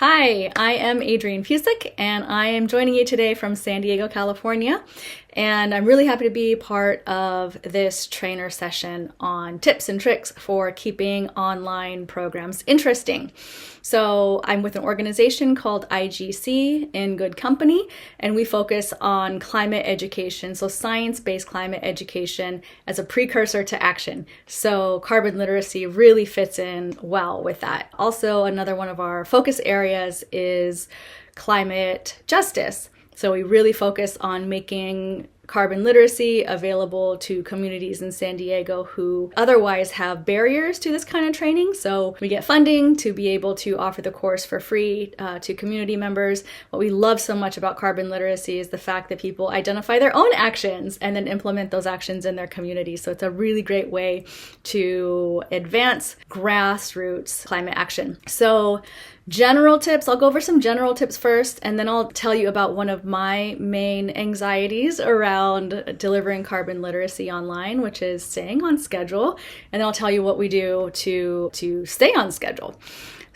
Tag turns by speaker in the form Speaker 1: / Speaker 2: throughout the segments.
Speaker 1: Hi, I am Adrienne Pusick, and I am joining you today from San Diego, California. And I'm really happy to be part of this trainer session on tips and tricks for keeping online programs interesting. So I'm with an organization called IGC, In Good Company, and we focus on climate education, so science-based climate education as a precursor to action. So carbon literacy really fits in well with that. Also, another one of our focus areas is climate justice. So we really focus on making carbon literacy available to communities in San Diego who otherwise have barriers to this kind of training. So we get funding to be able to offer the course for free to community members. What we love so much about carbon literacy is the fact that people identify their own actions and then implement those actions in their community. So it's a really great way to advance grassroots climate action. So general tips, I'll go over some general tips first, and then I'll tell you about one of my main anxieties around delivering carbon literacy online, which is staying on schedule. And then I'll tell you what we do to stay on schedule.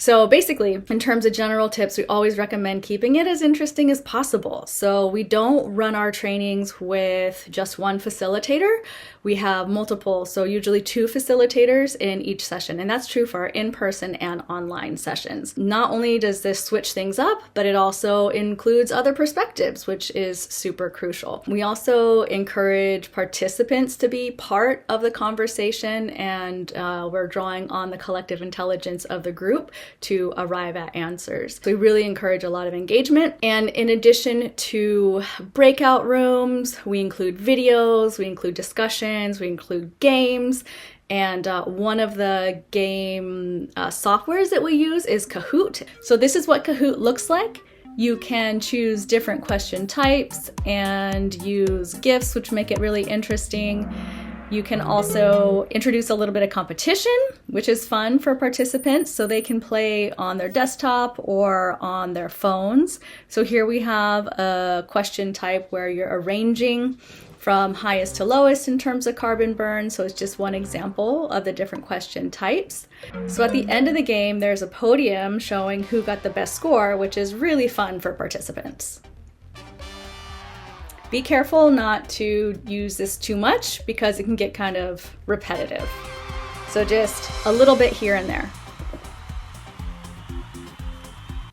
Speaker 1: So basically, in terms of general tips, we always recommend keeping it as interesting as possible. So we don't run our trainings with just one facilitator. We have multiple, so usually 2 facilitators in each session. And that's true for our in-person and online sessions. Not only does this switch things up, but it also includes other perspectives, which is super crucial. We also encourage participants to be part of the conversation, and we're drawing on the collective intelligence of the group to arrive at answers. So we really encourage a lot of engagement. And in addition to breakout rooms, we include videos, we include discussions, we include games. And one of the game softwares that we use is Kahoot. So this is what Kahoot looks like. You can choose different question types and use GIFs, which make it really interesting. You can also introduce a little bit of competition, which is fun for participants, so they can play on their desktop or on their phones. So here we have a question type where you're arranging from highest to lowest in terms of carbon burn. So it's just one example of the different question types. So at the end of the game, there's a podium showing who got the best score, which is really fun for participants. Be careful not to use this too much because it can get kind of repetitive. So just a little bit here and there.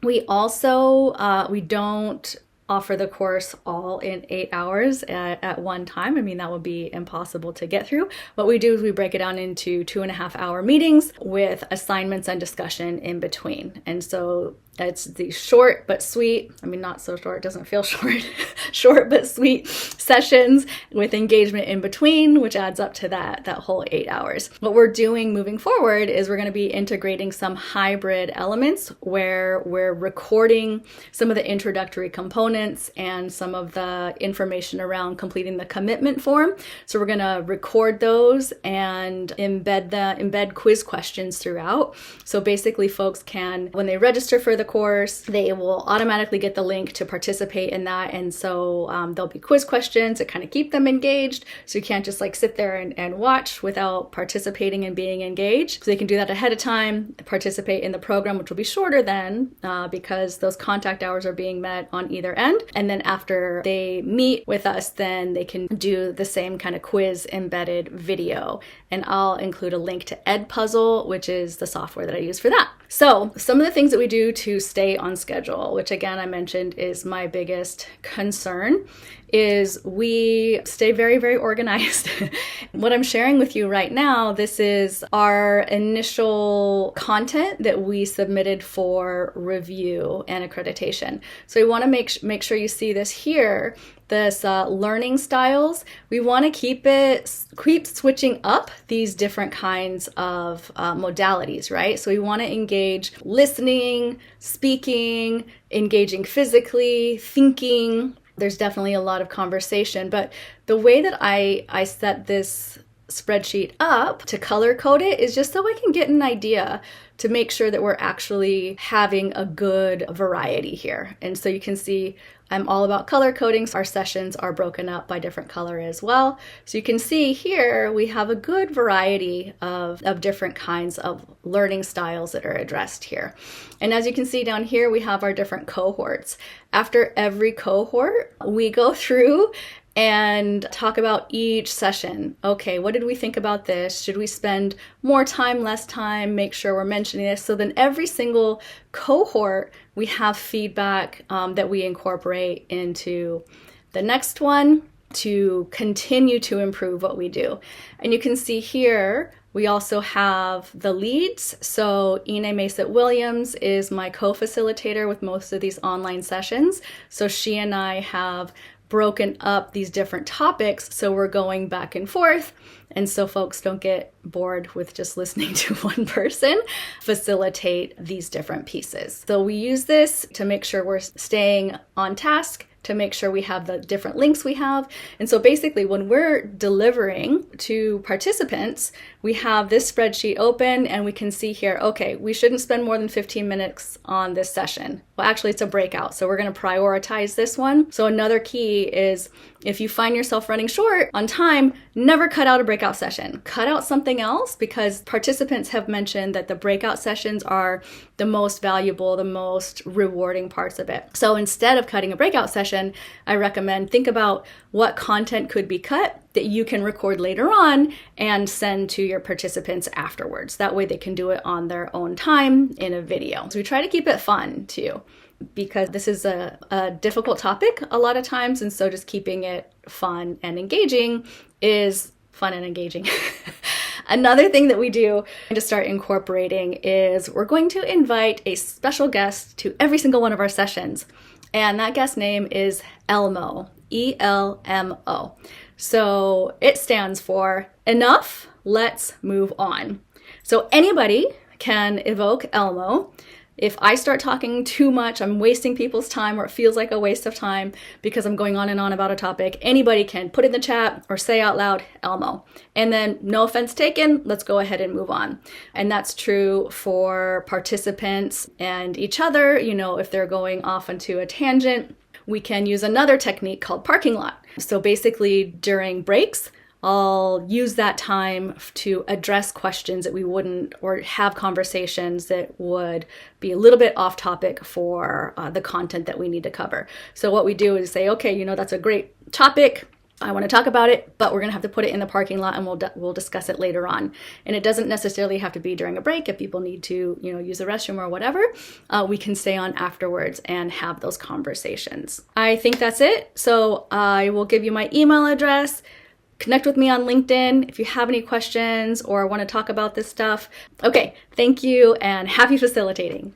Speaker 1: We also, we don't offer the course all in 8 hours at one time. I mean, that would be impossible to get through. What we do is we break it down into 2.5-hour meetings with assignments and discussion in between. And so it's the short but sweet, I mean, not so short, it doesn't feel short, short but sweet sessions with engagement in between, which adds up to that whole 8 hours. What we're doing moving forward is we're going to be integrating some hybrid elements where we're recording some of the introductory components and some of the information around completing the commitment form. So we're going to record those and embed quiz questions throughout. So basically folks can, when they register for the course, they will automatically get the link to participate in that. And so there'll be quiz questions that kind of keep them engaged. So you can't just like sit there and watch without participating and being engaged. So they can do that ahead of time, participate in the program, which will be shorter then because those contact hours are being met on either end. And then after they meet with us, then they can do the same kind of quiz embedded video. And I'll include a link to Edpuzzle, which is the software that I use for that. So some of the things that we do to stay on schedule, which again I mentioned is my biggest concern, is we stay very, very organized. What I'm sharing with you right now, this is our initial content that we submitted for review and accreditation. So we want to make sure you see this here. This learning styles, we want to keep switching up these different kinds of modalities, right? So we want to engage listening, speaking, engaging physically, thinking. There's definitely a lot of conversation, but the way that I set this spreadsheet up to color code it is just so I can get an idea to make sure that we're actually having a good variety here. And so you can see I'm all about color coding. So our sessions are broken up by different color as well. So you can see here we have a good variety of different kinds of learning styles that are addressed here. And as you can see down here, we have our different cohorts. After every cohort, we go through and talk about each session. Okay, what did we think about this? Should we spend more time, less time? Make sure we're mentioning this. So then every single cohort, we have feedback that we incorporate into the next one to continue to improve what we do. And you can see here, we also have the leads. So Ine Masett-Williams is my co-facilitator with most of these online sessions. So she and I have broken up these different topics, so we're going back and forth, and so folks don't get bored with just listening to one person facilitate these different pieces. So we use this to make sure we're staying on task, to make sure we have the different links we have. And so basically when we're delivering to participants, we have this spreadsheet open and we can see here, okay, we shouldn't spend more than 15 minutes on this session. Well, actually it's a breakout, so we're going to prioritize this one. So another key is if you find yourself running short on time, never cut out a breakout session. Cut out something else, because participants have mentioned that the breakout sessions are the most valuable, the most rewarding parts of it. So instead of cutting a breakout session, I recommend think about what content could be cut that you can record later on and send to your participants afterwards. That way they can do it on their own time in a video. So we try to keep it fun too, because this is a difficult topic a lot of times, and so just keeping it fun and engaging is fun and engaging. Another thing that we do to start incorporating is we're going to invite a special guest to every single one of our sessions. And that guest name is ELMO, E-L-M-O. So it stands for Enough, Let's Move On. So anybody can evoke ELMO. If I start talking too much, I'm wasting people's time, or it feels like a waste of time because I'm going on and on about a topic, anybody can put in the chat or say out loud, Elmo. And then no offense taken, let's go ahead and move on. And that's true for participants and each other. You know, if they're going off into a tangent, we can use another technique called parking lot. So basically during breaks, I'll use that time to address questions that we wouldn't, or have conversations that would be a little bit off topic for the content that we need to cover. So what we do is say, okay, you know, that's a great topic. I want to talk about it, but we're going to have to put it in the parking lot and we'll discuss it later on. And it doesn't necessarily have to be during a break. If people need to, you know, use the restroom or whatever, we can stay on afterwards and have those conversations. I think that's it. So I will give you my email address. Connect with me on LinkedIn if you have any questions or want to talk about this stuff. Okay, thank you and happy facilitating.